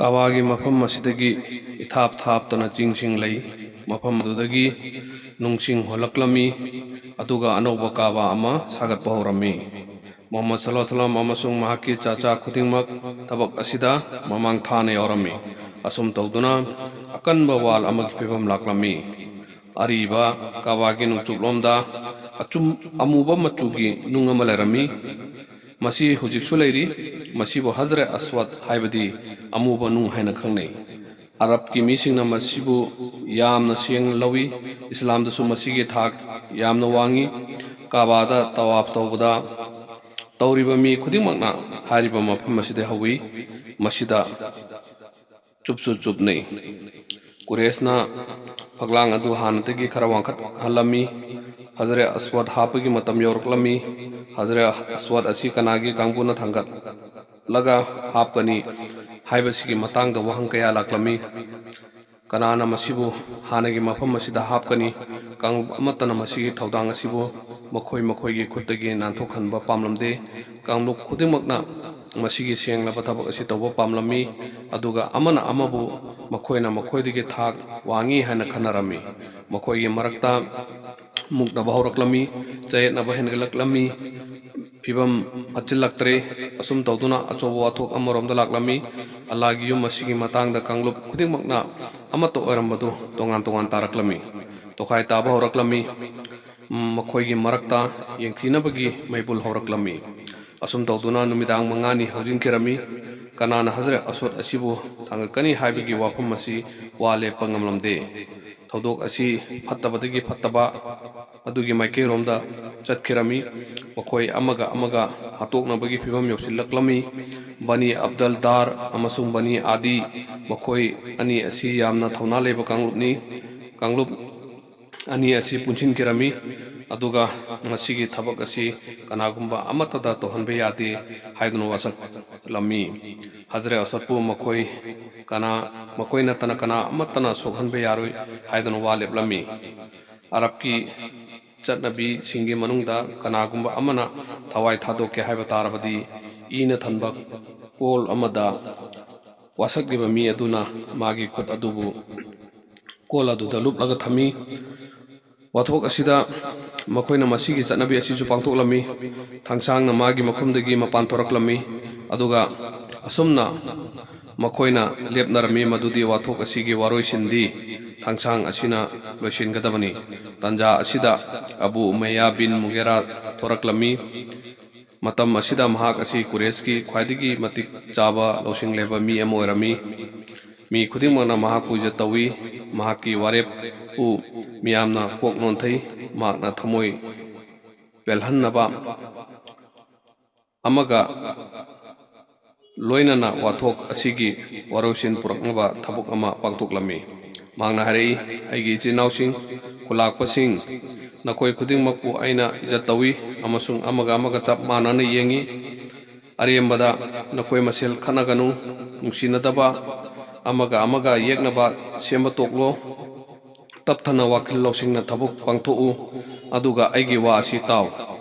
ꯀꯥꯕꯥꯒꯤ ꯃꯐꯝ ꯑꯁꯤꯗꯒꯤ ꯏꯊꯥꯞ ꯊꯥꯞꯇꯅ ꯆꯤꯡꯁꯤꯡ ꯂꯩ ꯃꯐꯝ ꯑꯗꯨꯗꯒꯤ ꯅꯨꯡꯁꯤꯡ ꯍꯣꯜꯂꯛꯂꯝꯃꯤ ꯑꯗꯨꯒ ꯑꯅꯧꯕ ꯀꯥꯕꯥ ꯑꯃ ꯁꯥꯒꯠꯄ ꯍꯧꯔꯝꯃꯤ ꯃꯨꯍꯝꯃꯗ ꯁꯜꯂꯜꯂꯥꯍꯨ ꯑꯂꯩꯍꯤ ꯋꯁꯜꯂꯝ ꯑꯃꯁꯨꯡ ꯃꯍꯥꯛꯀꯤ ꯆꯥꯆꯥ ꯈꯨꯗꯤꯡꯃꯛ ꯊꯕꯛ ꯑꯁꯤꯗ ꯃꯃꯥꯡ ꯊꯥꯅ ꯌꯥꯎꯔꯝꯃꯤ ꯑꯁꯨꯝ ꯇꯧꯗꯨꯅ ꯑꯀꯟꯕ ꯋꯥꯜ ꯑꯃꯒꯤ ꯐꯤꯕꯝ ꯂꯥꯛꯂꯝꯃꯤ ꯑꯔꯤꯕ ꯀꯥꯕꯥꯒꯤ ꯅꯣꯡꯆꯨꯞꯂꯣꯝꯗ ꯑꯃꯨꯕ ꯃꯆꯨꯒꯤ ꯅꯨꯡ ꯑꯃ ꯂꯩꯔꯝꯃꯤ ꯃꯁꯤ ꯍꯧꯖꯤꯛꯁꯨ ꯂꯩꯔꯤ ꯃꯁꯤꯕꯨ ꯍꯖꯔ ꯑꯁꯋꯗ ꯍꯥꯏꯕꯗꯤ ꯑꯃꯨꯕ ꯅꯨꯡ ꯍꯥꯏꯅ ꯈꯪꯅꯩ ꯑꯔꯕꯀꯤ ꯃꯤꯁꯤꯡꯅ ꯃꯁꯤꯕꯨ ꯌꯥꯝꯅ ꯁꯦꯡꯅ ꯂꯧꯏ ꯏꯁꯂꯥꯝꯗꯁꯨ ꯃꯁꯤꯒꯤ ꯊꯥꯛ ꯌꯥꯝꯅ ꯋꯥꯡꯏ ꯀꯥꯕꯥꯗ ꯇꯋꯥꯐ ꯇꯧꯕꯗ ꯇꯧꯔꯤꯕ ꯃꯤ ꯈꯨꯗꯤꯡꯃꯛꯅ ꯍꯥꯏꯔꯤꯕ ꯃꯐꯝ ꯑꯁꯤꯗ ꯍꯧꯏ ꯃꯁꯤꯗ ꯆꯨꯞꯁꯨ ꯆꯨꯞꯅꯩ ꯀꯨꯔꯦꯁꯅ ꯐꯛꯂꯥꯡ ꯑꯗꯨ ꯍꯥꯟꯅꯗꯒꯤ ꯈꯔ ꯋꯥꯡꯈꯠꯍꯜꯂꯝꯃꯤ ꯍꯖꯔ ꯑꯁꯋꯗ ꯍꯥꯞꯄꯒꯤ ꯃꯇꯝ ꯌꯧꯔꯛꯂꯝꯃꯤ ꯍꯖꯔ ꯑꯁꯋꯗ ꯑꯁꯤ ꯀꯅꯥꯒꯤ ꯀꯥꯡꯕꯨꯅ ꯊꯥꯡꯒꯠꯂꯒ ꯍꯥꯞꯀꯅꯤ ꯍꯥꯏꯕꯁꯤꯒꯤ ꯃꯇꯥꯡꯗ ꯋꯥꯍꯪ ꯀꯌꯥ ꯂꯥꯛꯂꯝꯃꯤ ꯀꯅꯥꯅ ꯃꯁꯤꯕꯨ ꯍꯥꯟꯅꯒꯤ ꯃꯐꯝ ꯑꯁꯤꯗ ꯍꯥꯞꯀꯅꯤ ꯀꯥꯡꯂꯨꯞ ꯑꯃꯠꯇꯅ ꯃꯁꯤꯒꯤ ꯊꯧꯗꯥꯡ ꯑꯁꯤꯕꯨ ꯃꯈꯣꯏꯒꯤ ꯈꯨꯠꯇꯒꯤ ꯅꯥꯟꯊꯣꯛꯍꯟꯕ ꯄꯥꯝꯂꯝꯗꯦ ꯀꯥꯡꯂꯨꯞ ꯈꯨꯗꯤꯡꯃꯛꯅ ꯃꯁꯤꯒꯤ ꯁꯦꯡꯂꯕ ꯊꯕꯛ ꯑꯁꯤ ꯇꯧꯕ ꯄꯥꯝꯂꯝꯃꯤ ꯑꯗꯨꯒ ꯑꯃꯅ ꯑꯃꯕꯨ ꯃꯈꯣꯏꯅ ꯃꯈꯣꯏꯗꯒꯤ ꯊꯥꯛ ꯋꯥꯡꯉꯤ ꯍꯥꯏꯅ ꯈꯟꯅꯔꯝꯃꯤ ꯃꯈꯣꯏꯒꯤ ꯃꯔꯛꯇ ꯃꯨꯛꯅꯕ ꯍꯧꯔꯛꯂꯝꯃꯤ ꯆꯌꯦꯠꯅꯕ ꯍꯦꯟꯒꯠꯂꯛꯂꯝꯃꯤ ꯐꯤꯕꯝ ꯐꯠꯆꯤꯜꯂꯛꯇ꯭ꯔꯦ ꯑꯁꯨꯝ ꯇꯧꯗꯨꯅ ꯑꯆꯧꯕ ꯋꯥꯊꯣꯛ ꯑꯃꯔꯣꯝꯗ ꯂꯥꯛꯂꯝꯃꯤ ꯑꯜꯂꯥꯍꯒꯤ ꯌꯨꯝ ꯑꯁꯤꯒꯤ ꯃꯇꯥꯡꯗ ꯀꯥꯡꯂꯨꯞ ꯈꯨꯗꯤꯡꯃꯛꯅ ꯑꯃꯠꯇ ꯑꯣꯏꯔꯝꯕꯗꯨ ꯇꯣꯉꯥꯟ ꯇꯣꯉꯥꯟ ꯇꯥꯔꯛꯂꯝꯃꯤ ꯇꯣꯈꯥꯏ ꯇꯥꯕ ꯍꯧꯔꯛꯂꯝꯃꯤ ꯃꯈꯣꯏꯒꯤ ꯃꯔꯛꯇ ꯌꯦꯡꯊꯤꯅꯕꯒꯤ ꯃꯩꯕꯨꯜ ꯍꯧꯔꯛꯂꯝꯃꯤ ꯑꯁꯨꯝ ꯇꯧꯗꯨꯅ ꯅꯨꯃꯤꯗꯥꯡ 5ꯅꯤ ꯍꯧꯖꯤꯟꯈꯤꯔꯝꯃꯤ ꯀꯅꯥꯅ ꯍꯖꯔ ꯑꯁꯋꯗ ꯑꯁꯤꯕꯨ ꯊꯥꯡꯒꯠꯀꯅꯤ ꯍꯥꯏꯕꯒꯤ ꯋꯥꯐꯝ ꯑꯁꯤ ꯋꯥ ꯂꯦꯞꯄ ꯉꯝꯂꯝꯗꯦ ꯊꯧꯗꯣꯛ ꯑꯁꯤ ꯐꯠꯇꯕꯗꯒꯤ ꯐꯠꯇꯕ ꯑꯗꯨꯒꯤ ꯃꯥꯏꯀꯩꯔꯣꯝꯗ ꯆꯠꯈꯤꯔꯝꯃꯤ ꯃꯈꯣꯏ ꯑꯃꯒ ꯑꯃꯒ ꯍꯥꯠꯇꯣꯛꯅꯕꯒꯤ ꯐꯤꯕꯝ ꯌꯧꯁꯤꯜꯂꯛꯂꯝꯃꯤ ꯕꯅꯤ ꯑꯕꯗꯜ ꯗꯥꯔ ꯑꯃꯁꯨꯡ ꯕꯅꯤ ꯑꯥꯗꯤ ꯃꯈꯣꯏ ꯑꯅꯤ ꯑꯁꯤ ꯌꯥꯝꯅ ꯊꯧꯅꯥ ꯂꯩꯕ ꯀꯥꯡꯂꯨꯞꯅꯤ ꯀꯥꯡꯂꯨꯞ ꯑꯅꯤ ꯑꯁꯤ ꯄꯨꯟꯁꯤꯟꯈꯤꯔꯝꯃꯤ ꯑꯗꯨꯒ ꯃꯁꯤꯒꯤ ꯊꯕꯛ ꯑꯁꯤ ꯀꯅꯥꯒꯨꯝꯕ ꯑꯃꯠꯇꯗ ꯇꯧꯍꯟꯕ ꯌꯥꯗꯦ ꯍꯥꯏꯗꯨꯅ ꯋꯥꯁꯛꯂꯝꯃꯤ ꯍꯖꯔ ꯑꯁꯋꯗꯄꯨ ꯃꯈꯣꯏ ꯅꯠꯇꯅ ꯀꯅꯥ ꯑꯃꯠꯇꯅ ꯁꯣꯛꯍꯟꯕ ꯌꯥꯔꯣꯏ ꯍꯥꯏꯗꯨꯅ ꯋꯥ ꯂꯦꯞꯂꯝꯃꯤ ꯑꯔꯕꯀꯤ ꯆꯠꯅꯕꯤꯁꯤꯡꯒꯤ ꯃꯅꯨꯡꯗ ꯀꯅꯥꯒꯨꯝꯕ ꯑꯃꯅ ꯊꯋꯥꯏ ꯊꯥꯗꯣꯛꯀꯦ ꯍꯥꯏꯕ ꯇꯥꯔꯕꯗꯤ ꯏꯅ ꯊꯟꯕ ꯀꯣꯜ ꯑꯃꯗ ꯋꯥꯁꯛꯂꯤꯕ ꯃꯤ ꯑꯗꯨꯅ ꯃꯥꯒꯤ ꯈꯨꯠ ꯑꯗꯨꯕꯨ ꯀꯣꯜ ꯑꯗꯨꯗ ꯂꯨꯞꯂꯒ ꯊꯝꯃꯤ ꯋꯥꯊꯣꯛ ꯑꯁꯤꯗ ꯃꯈꯣꯏꯅ ꯃꯁꯤꯒꯤ ꯆꯠꯅꯕꯤ ꯑꯁꯤꯁꯨ ꯄꯥꯡꯊꯣꯛꯂꯝꯃꯤ ꯊꯥꯡꯁꯥꯡꯅ ꯃꯥꯒꯤ ꯃꯈꯨꯝꯗꯒꯤ ꯃꯄꯥꯟ ꯊꯣꯔꯛꯂꯝꯃꯤ ꯑꯗꯨꯒ ꯑꯁꯨꯝꯅ ꯃꯈꯣꯏꯅ ꯂꯦꯞꯅꯔꯝꯃꯤ ꯃꯗꯨꯗꯤ ꯋꯥꯊꯣꯛ ꯑꯁꯤꯒꯤ ꯋꯥꯔꯣꯏꯁꯤꯟꯗꯤ ꯊꯥꯡꯁꯥꯡ ꯑꯁꯤꯅ ꯂꯣꯏꯁꯤꯟꯒꯗꯕꯅꯤ ꯇꯥꯟꯖꯥ ꯑꯁꯤꯗ ꯑꯕꯨ ꯎꯃꯩꯌꯥ ꯕꯤꯟ ꯃꯨꯒꯦꯔꯥ ꯊꯣꯔꯛꯂꯝꯃꯤ ꯃꯇꯝ ꯑꯁꯤꯗ ꯃꯍꯥꯛ ꯑꯁꯤ ꯀꯨꯔꯦꯁꯀꯤ ꯈ꯭ꯋꯥꯏꯗꯒꯤ ꯃꯇꯤꯛ ꯆꯥꯕ ꯂꯧꯁꯤꯡ ꯂꯩꯕ ꯃꯤ ꯑꯃ ꯑꯣꯏꯔꯝꯃꯤ ꯃꯤ ꯈꯨꯗꯤꯡꯃꯛꯅ ꯃꯍꯥꯛꯄꯨ ꯏꯖꯠ ꯇꯧꯏ ꯃꯍꯥꯛꯀꯤ ꯋꯥꯔꯦꯞꯄꯨ ꯃꯤꯌꯥꯝꯅ ꯀꯣꯛ ꯅꯣꯟꯊꯩ ꯃꯍꯥꯛꯅ ꯊꯃꯣꯏ ꯄꯦꯜꯍꯟꯅꯕ ꯑꯃꯒ ꯂꯣꯏꯅꯅ ꯋꯥꯊꯣꯛ ꯑꯁꯤꯒꯤ ꯋꯥꯔꯣꯏꯁꯤꯟ ꯄꯨꯔꯛꯅꯕ ꯊꯕꯛ ꯑꯃ ꯄꯥꯡꯊꯣꯛꯂꯝꯃꯤ ꯃꯍꯥꯛꯅ ꯍꯥꯏꯔꯛꯏ ꯑꯩꯒꯤ ꯏꯆꯤꯜ ꯏꯅꯥꯎꯁꯤꯡ ꯈꯨꯂꯥꯛꯄꯁꯤꯡ ꯅꯈꯣꯏ ꯈꯨꯗꯤꯡꯃꯛꯄꯨ ꯑꯩꯅ ꯏꯖꯠ ꯇꯧꯏ ꯑꯃꯁꯨꯡ ꯑꯃꯒ ꯑꯃꯒ ꯆꯞ ꯃꯥꯟꯅꯅ ꯌꯦꯡꯏ ꯑꯔꯦꯝꯕꯗ ꯅꯈꯣꯏ ꯃꯁꯦꯜ ꯈꯠꯅꯒꯅꯨ ꯅꯨꯡꯁꯤꯅꯗꯕ ꯑꯃꯒ ꯑꯃꯒ ꯌꯦꯛꯅꯕ ꯁꯦꯝꯕ ꯇꯣꯛꯂꯣ ꯇꯞꯊꯅ ꯋꯥꯈꯜ ꯂꯧꯁꯤꯡꯅ ꯊꯕꯛ ꯄꯥꯡꯊꯣꯛꯎ ꯑꯗꯨꯒ ꯑꯩꯒꯤ ꯋꯥ ꯑꯁꯤ ꯇꯥꯎ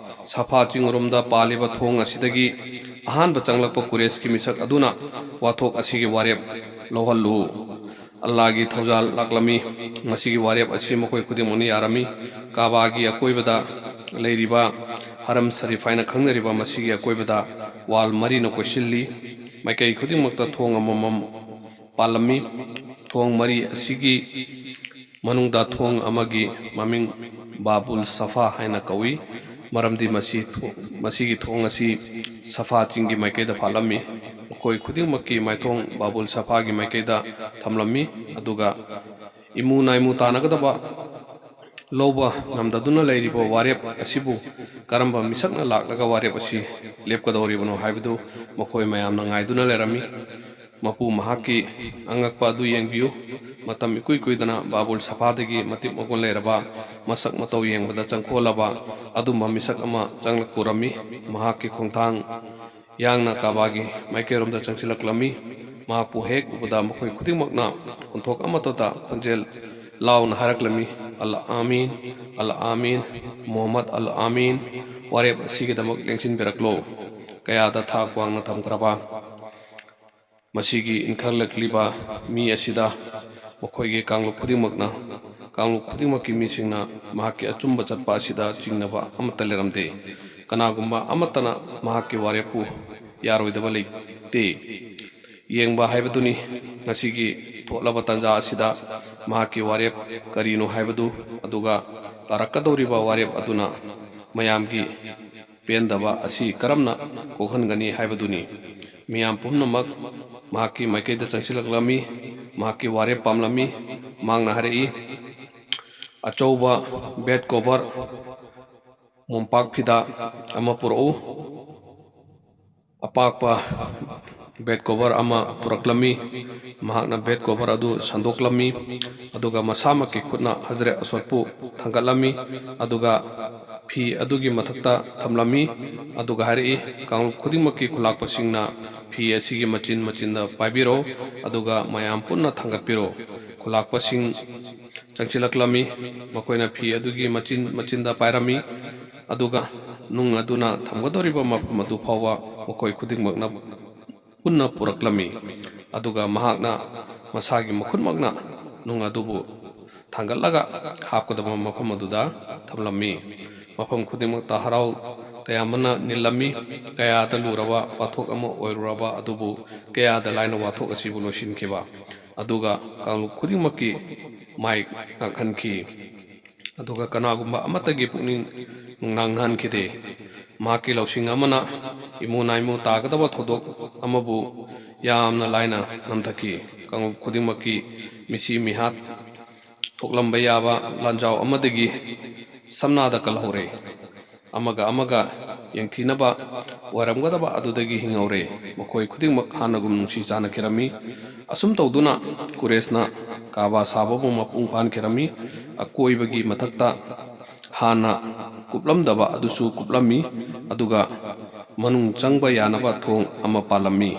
ꯁꯐꯥ ꯆꯤꯡꯔꯣꯝꯗ ꯄꯥꯜꯂꯤꯕ ꯊꯣꯡ ꯑꯁꯤꯗꯒꯤ ꯑꯍꯥꯟꯕ ꯆꯪꯂꯛꯄ ꯀꯨꯔꯦꯁꯀꯤ ꯃꯤꯁꯛ ꯑꯗꯨꯅ ꯋꯥꯊꯣꯛ ꯑꯁꯤꯒꯤ ꯋꯥꯔꯦꯞ ꯂꯧꯍꯜꯂꯨ ꯑꯜꯂꯥꯍꯒꯤ ꯊꯧꯖꯥꯜ ꯂꯥꯛꯂꯝꯃꯤ ꯃꯁꯤꯒꯤ ꯋꯥꯔꯦꯞ ꯑꯁꯤ ꯃꯈꯣꯏ ꯈꯨꯗꯤꯡꯃꯛꯅ ꯌꯥꯔꯝꯃꯤ ꯀꯥꯕꯥꯒꯤ ꯑꯀꯣꯏꯕꯗ ꯂꯩꯔꯤꯕ ꯍꯔꯝ ꯁꯔꯤꯐ ꯍꯥꯏꯅ ꯈꯪꯅꯔꯤꯕ ꯃꯁꯤꯒꯤ ꯑꯀꯣꯏꯕꯗ ꯋꯥꯜ 4ꯅ ꯀꯣꯏꯁꯤꯜꯂꯤ ꯃꯥꯏꯀꯩ ꯈꯨꯗꯤꯡꯃꯛꯇ ꯊꯣꯡ ꯑꯃꯃꯝ ꯄꯥꯜꯂꯝꯃꯤ ꯊꯣꯡ 4 ꯑꯁꯤꯒꯤ ꯃꯅꯨꯡꯗ ꯊꯣꯡ ꯑꯃꯒꯤ ꯃꯃꯤꯡ ꯕꯥꯕꯨꯜ ꯁꯐꯥ ꯍꯥꯏꯅ ꯀꯧꯏ ꯃꯔꯝꯗꯤ ꯃꯁꯤꯒꯤ ꯊꯣꯡ ꯑꯁꯤ ꯁꯐꯥ ꯆꯤꯡꯒꯤ ꯃꯥꯏꯀꯩꯗ ꯐꯥꯠꯂꯝꯃꯤ ꯃꯈꯣꯏ ꯈꯨꯗꯤꯡꯃꯛꯀꯤ ꯃꯥꯏꯊꯣꯡ ꯕꯥꯕꯨꯜ ꯁꯐꯥꯒꯤ ꯃꯥꯏꯀꯩꯗ ꯊꯝꯂꯝꯃꯤ ꯑꯗꯨꯒ ꯏꯃꯨ ꯅꯥꯏꯃꯨ ꯇꯥꯟꯅꯒꯗꯕ ꯂꯧꯕ ꯉꯝꯗꯗꯨꯅ ꯂꯩꯔꯤꯕ ꯋꯥꯔꯦꯞ ꯑꯁꯤꯕꯨ ꯀꯔꯝꯕ ꯃꯤꯁꯛꯅ ꯂꯥꯛꯂꯒ ꯋꯥꯔꯦꯞ ꯑꯁꯤ ꯂꯦꯞꯀꯗꯧꯔꯤꯕꯅꯣ ꯍꯥꯏꯕꯗꯨ ꯃꯈꯣꯏ ꯃꯌꯥꯝꯅ ꯉꯥꯏꯗꯨꯅ ꯂꯩꯔꯝꯃꯤ ꯃꯄꯨ ꯃꯍꯥꯛꯀꯤ ꯑꯉꯛꯄ ꯑꯗꯨ ꯌꯦꯡꯕꯤꯌꯨ ꯃꯇꯝ ꯏꯀꯨꯏ ꯀꯨꯏꯗꯅ ꯕꯥꯕꯨꯜ ꯁꯐꯥꯗꯒꯤ ꯃꯇꯤꯛ ꯃꯒꯨꯟ ꯂꯩꯔꯕ ꯃꯁꯛ ꯃꯇꯧ ꯌꯦꯡꯕꯗ ꯆꯪꯈꯣꯜꯂꯕ ꯑꯗꯨꯝꯕ ꯃꯤꯁꯛ ꯑꯃ ꯆꯪꯂꯛꯄꯨꯔꯝꯃꯤ ꯃꯍꯥꯛꯀꯤ ꯈꯣꯡꯊꯥꯡ ꯌꯥꯡꯅ ꯀꯥꯕꯥꯒꯤ ꯃꯥꯏꯀꯩꯔꯣꯝꯗ ꯆꯪꯁꯤꯜꯂꯛꯂꯝꯃꯤ ꯃꯍꯥꯛꯄꯨ ꯍꯦꯛ ꯎꯕꯗ ꯃꯈꯣꯏ ꯈꯨꯗꯤꯡꯃꯛꯅ ꯈꯣꯟꯊꯣꯛ ꯑꯃꯠꯇꯗ ꯈꯣꯟꯖꯦꯜ ꯂꯥꯎꯅ ꯍꯥꯏꯔꯛꯂꯝꯃꯤ ꯑꯜ ꯑꯃꯤन ꯃꯨꯍꯝꯃꯗ ꯑꯜ ꯑꯃꯤन ꯋꯥꯔꯦꯞ ꯑꯁꯤꯒꯤꯗꯃꯛ ꯂꯦꯡꯁꯤꯟꯕꯤꯔꯛꯂꯣ ꯀꯌꯥꯗ ꯊꯥꯛ ꯋꯥꯡꯅ ꯊꯝꯈ꯭ꯔꯕ ꯃꯁꯤꯒꯤ ꯏꯟꯈꯠꯂꯛꯂꯤꯕ ꯃꯤ ꯑꯁꯤꯗ ꯃꯈꯣꯏꯒꯤ ꯀꯥꯡꯂꯨꯞ ꯈꯨꯗꯤꯡꯃꯛꯅ ꯀꯥꯡꯂꯨꯞ ꯈꯨꯗꯤꯡꯃꯛꯀꯤ ꯃꯤꯁꯤꯡꯅ ꯃꯍꯥꯛꯀꯤ ꯑꯆꯨꯝꯕ ꯆꯠꯄ ꯑꯁꯤꯗ ꯆꯤꯡꯅꯕ ꯑꯃꯠꯇ ꯂꯩꯔꯝꯗꯦ ꯀꯅꯥꯒꯨꯝꯕ ꯑꯃꯠꯇꯅ ꯃꯍꯥꯛꯀꯤ ꯋꯥꯔꯦꯞꯄꯨ ꯌꯥꯔꯣꯏꯗꯕ ꯂꯩꯇꯦ ꯌꯦꯡꯕ ꯍꯥꯏꯕꯗꯨꯅꯤ ꯉꯁꯤꯒꯤ ꯊꯣꯛꯂꯕ ꯇꯥꯟꯖꯥ ꯑꯁꯤꯗ ꯃꯍꯥꯛꯀꯤ ꯋꯥꯔꯦꯞ ꯀꯔꯤꯅꯣ ꯍꯥꯏꯕꯗꯨ ꯑꯗꯨꯒ ꯇꯥꯔꯛꯀꯗꯧꯔꯤꯕ ꯋꯥꯔꯦꯞ ꯑꯗꯨꯅ ꯃꯌꯥꯝꯒꯤ ꯄꯦꯟꯗꯕ ꯑꯁꯤ ꯀꯔꯝꯅ ꯀꯣꯛꯍꯟꯒꯅꯤ ꯍꯥꯏꯕꯗꯨꯅꯤ ꯃꯤꯌꯥꯝ ꯄꯨꯝꯅꯃꯛ ꯃꯍꯥꯛꯀꯤ ꯃꯥꯏꯀꯩꯗ ꯆꯪꯁꯤꯜꯂꯛꯂꯝꯃꯤ ꯃꯍꯥꯛꯀꯤ ꯋꯥꯔꯦꯞ ꯄꯥꯝꯂꯝꯃꯤ ꯃꯍꯥꯛꯅ ꯍꯥꯏꯔꯛꯏ ꯑꯆꯧꯕ ꯕꯦꯗ ꯀꯣꯚꯔ ꯃꯣꯝꯄꯥꯛ ꯐꯤꯗꯥ ꯑꯃ ꯄꯨꯔꯛꯎ ꯑꯄꯥꯛꯄ ꯕꯦꯗ ꯀꯣꯚꯔ ꯑꯃ ꯄꯨꯔꯛꯂꯝꯃꯤ ꯃꯍꯥꯛꯅ ꯕꯦꯗ ꯀꯣꯚꯔ ꯑꯗꯨ ꯁꯟꯗꯣꯛꯂꯝꯃꯤ ꯑꯗꯨꯒ ꯃꯁꯥꯃꯛꯀꯤ ꯈꯨꯠꯅ ꯍꯖꯔꯠ ꯑꯁꯋꯠꯄꯨ ꯊꯥꯡꯒꯠꯂꯝꯃꯤ ꯑꯗꯨꯒ ꯐꯤ ꯑꯗꯨꯒꯤ ꯃꯊꯛꯇ ꯊꯝꯂꯝꯃꯤ ꯑꯗꯨꯒ ꯍꯥꯏꯔꯛꯏ ꯀꯥꯡꯂꯨꯞ ꯈꯨꯗꯤꯡꯃꯛꯀꯤ ꯈꯨꯂꯥꯛꯄꯁꯤꯡꯅ ꯐꯤ ꯑꯁꯤꯒꯤ ꯃꯆꯤꯟ ꯃꯆꯤꯟꯗ ꯄꯥꯏꯕꯤꯔꯣ ꯑꯗꯨꯒ ꯃꯌꯥꯝ ꯄꯨꯟꯅ ꯊꯥꯡꯒꯠꯄꯤꯔꯣ ꯈꯨꯂꯥꯛꯄꯁꯤꯡ ꯆꯪꯁꯤꯜꯂꯛꯂꯝꯃꯤ ꯃꯈꯣꯏꯅ ꯐꯤ ꯑꯗꯨꯒꯤ ꯃꯆꯤꯟ ꯃꯆꯤꯟꯗ ꯄꯥꯏꯔꯝꯃꯤ ꯑꯗꯨꯒ ꯅꯨꯡ ꯑꯗꯨꯅ ꯊꯝꯒꯗꯧꯔꯤꯕ ꯃꯐꯝ ꯑꯗꯨ ꯐꯥꯎꯕ ꯃꯈꯣꯏ ꯈꯨꯗꯤꯡꯃꯛꯅ ꯄꯨꯟꯅ ꯄꯨꯔꯛꯂꯝꯃꯤ ꯑꯗꯨꯒ ꯃꯍꯥꯛꯅ ꯃꯁꯥꯒꯤ ꯃꯈꯨꯠꯃꯛꯅ ꯅꯨꯡ ꯑꯗꯨꯕꯨ ꯊꯥꯡꯒꯠꯂꯒ ꯍꯥꯞꯀꯗꯕ ꯃꯐꯝ ꯑꯗꯨꯗ ꯊꯝꯂꯝꯃꯤ ꯃꯐꯝ ꯈꯨꯗꯤꯡꯃꯛꯇ ꯍꯔꯥꯎ ꯇꯌꯥꯝꯕꯅ ꯅꯤꯜꯂꯝꯃꯤ ꯀꯌꯥꯗ ꯂꯨꯔꯕ ꯋꯥꯊꯣꯛ ꯑꯃ ꯑꯣꯏꯔꯨꯔꯕ ꯑꯗꯨꯕు ꯀꯌꯥꯗ ꯂꯥꯏꯅ ꯋꯥꯊꯣꯛ ꯑꯁꯤꯕꯨ ꯂꯣꯏꯁꯤꯟꯈꯤꯕ ꯑꯗꯨꯒ ꯀꯥꯡꯂꯨꯞ ꯈꯨꯗꯤꯡꯃꯛꯀꯤ ꯃꯥꯏ ꯉꯥꯛꯍꯟꯈꯤ ꯑꯗꯨꯒ ꯀꯅꯥꯒꯨꯝꯕ ꯑꯃꯠꯇꯒꯤ ꯄꯨꯛꯅꯤꯡ ꯅꯨꯡꯅꯥꯡꯍꯟꯈꯤꯗꯦ ꯃꯍꯥꯛꯀꯤ ꯂꯧꯁꯤꯡ ꯑꯃꯅ ꯏꯃꯨ ꯅꯥꯏꯃꯨ ꯇꯥꯒꯗꯕ ꯊꯧꯗꯣꯛ ꯑꯃꯕꯨ ꯌꯥꯝꯅ ꯂꯥꯏꯅ ꯅꯝꯊꯈꯤ ꯀꯥꯡꯂꯨꯞ ꯈꯨꯗꯤꯡꯃꯛꯀꯤ ꯃꯤꯁꯤ ꯃꯤꯍꯥꯠ ꯊꯣꯛꯂꯝꯕ ꯌꯥꯕ ꯂꯥꯟꯖꯥꯎ ꯑꯃꯗꯒꯤ ꯁꯝꯅꯥꯗ ꯀꯜꯍꯧꯔꯦ ꯑꯃꯒ ꯑꯃꯒ ꯌꯦꯡꯊꯤꯅꯕ ꯑꯣꯏꯔꯝꯒꯗꯕ ꯑꯗꯨꯗꯒꯤ ꯍꯤꯡꯍꯧꯔꯦ ꯃꯈꯣꯏ ꯈꯨꯗꯤꯡꯃꯛ ꯍꯥꯟꯅꯒꯨꯝ ꯅꯨꯡꯁꯤ ꯆꯥꯟꯅꯈꯤꯔꯝꯃꯤ ꯑꯁꯨꯝ ꯇꯧꯗꯨꯅ ꯀꯨꯔꯦꯁꯅ ꯀꯥꯕꯥ ꯁꯥꯕꯕꯨ ꯃꯄꯨꯡ ꯐꯥꯍꯟꯈꯤꯔꯝꯃꯤ ꯑꯀꯣꯏꯕꯒꯤ ꯃꯊꯛꯇ ꯍꯥꯟꯅ ꯀꯨꯞꯂꯝꯗꯕ ꯑꯗꯨꯁꯨ ꯀꯨꯞꯂꯝꯃꯤ ꯑꯗꯨꯒ ꯃꯅꯨꯡ ꯆꯪꯕ ꯌꯥꯅꯕ ꯊꯣꯡ ꯑꯃ ꯄꯥꯜꯂꯝꯃꯤ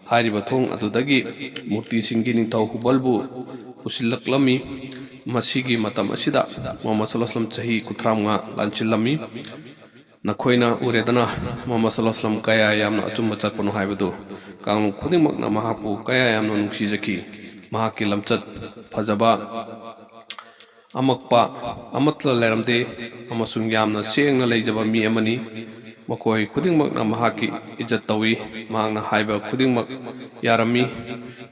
ꯍꯥꯏꯔꯤꯕ ꯊꯣꯡ ꯑꯗꯨꯗꯒꯤ ꯃꯨꯔꯇꯤꯁꯤꯡꯒꯤ ꯅꯤꯡꯊꯧ ꯍꯨꯕꯜꯕꯨ ꯄꯨꯁꯤꯜꯂꯛꯂꯝꯃꯤ ꯃꯁꯤꯒꯤ ꯃꯇꯝ ꯑꯁꯤꯗ ꯃꯨꯍꯝꯃꯗ ꯁꯜꯂꯜꯂꯥꯍꯨ ꯑꯂꯩꯍꯤ ꯋꯁꯜꯂꯝ ꯆꯍꯤ 35 ꯂꯥꯟꯆꯤꯜꯂꯝꯃꯤ ꯅꯈꯣꯏꯅ ꯎꯔꯦꯗꯅ ꯃꯨꯍꯝꯃꯗ ꯁꯜꯂꯜꯂꯥꯍꯨ ꯑꯂꯩꯍꯤ ꯋꯁꯜꯂꯝ ꯀꯌꯥ ꯌꯥꯝꯅ ꯑꯆꯨꯝꯕ ꯆꯠꯄꯅꯣ ꯍꯥꯏꯕꯗꯨ ꯀꯥꯡꯂꯨꯞ ꯈꯨꯗꯤꯡꯃꯛꯅ ꯃꯍꯥꯛꯄꯨ ꯀꯌꯥ ꯌꯥꯝꯅ ꯅꯨꯡꯁꯤꯖꯈꯤ ꯃꯍꯥꯛꯀꯤ ꯂꯝꯆꯠ ꯐꯖꯕ ꯑꯃꯛꯄ ꯑꯃꯠꯇ ꯂꯩꯔꯝꯗꯦ ꯑꯃꯁꯨꯡ ꯌꯥꯝꯅ ꯁꯦꯡꯅ ꯂꯩꯖꯕ ꯃꯤ ꯑꯃꯅꯤ ꯃꯈꯣꯏ ꯈꯨꯗꯤꯡꯃꯛꯅ ꯃꯍꯥꯛꯀꯤ ꯏज्ꯖꯠ ꯇꯧꯏ ꯃꯍꯥꯛꯅ ꯍꯥꯏꯕ ꯈꯨꯗꯤꯡꯃꯛ ꯌꯥꯔꯝꯃꯤ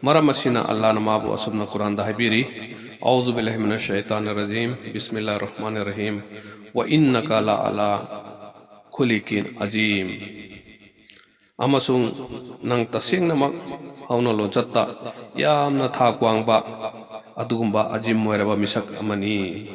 ꯃꯔꯝ ꯑꯁꯤꯅ ꯑꯜꯂꯥꯍꯅ ꯃꯥꯕꯨ ꯑꯁꯨꯝꯅ ꯀꯨꯔꯥꯟꯗ ꯍꯥꯏꯕꯤꯔꯤ ꯑꯎꯖꯨ ꯕꯤꯜꯂꯥꯍꯤ ꯃꯤꯅꯥsh ꯁꯩꯇꯥꯅꯤꯔ ꯔꯖꯤꯝ ꯕꯤꯁꯃꯤꯜꯂꯥꯍꯤꯔ ꯔꯍꯃꯥꯅꯤꯔ ꯔꯍꯤꯝ ꯋꯥ ꯏꯟꯅꯀꯥ ꯂꯑꯂꯥ ꯈꯨꯂꯤꯀꯤꯟ ꯑꯖꯤꯝ ꯑꯃꯁꯨꯡ ꯅꯪ ꯇꯁꯦꯡꯅꯃꯛ ꯍꯧꯅ ꯂꯣꯟꯆꯠꯇ ꯌꯥꯝꯅ ꯊꯥꯛ ꯋꯥꯡꯕ ꯑꯗꯨꯒꯨꯝꯕ ꯑꯖꯤꯝ ꯑꯣꯏꯔꯕ ꯃꯤꯁꯛ ꯑꯃꯅꯤ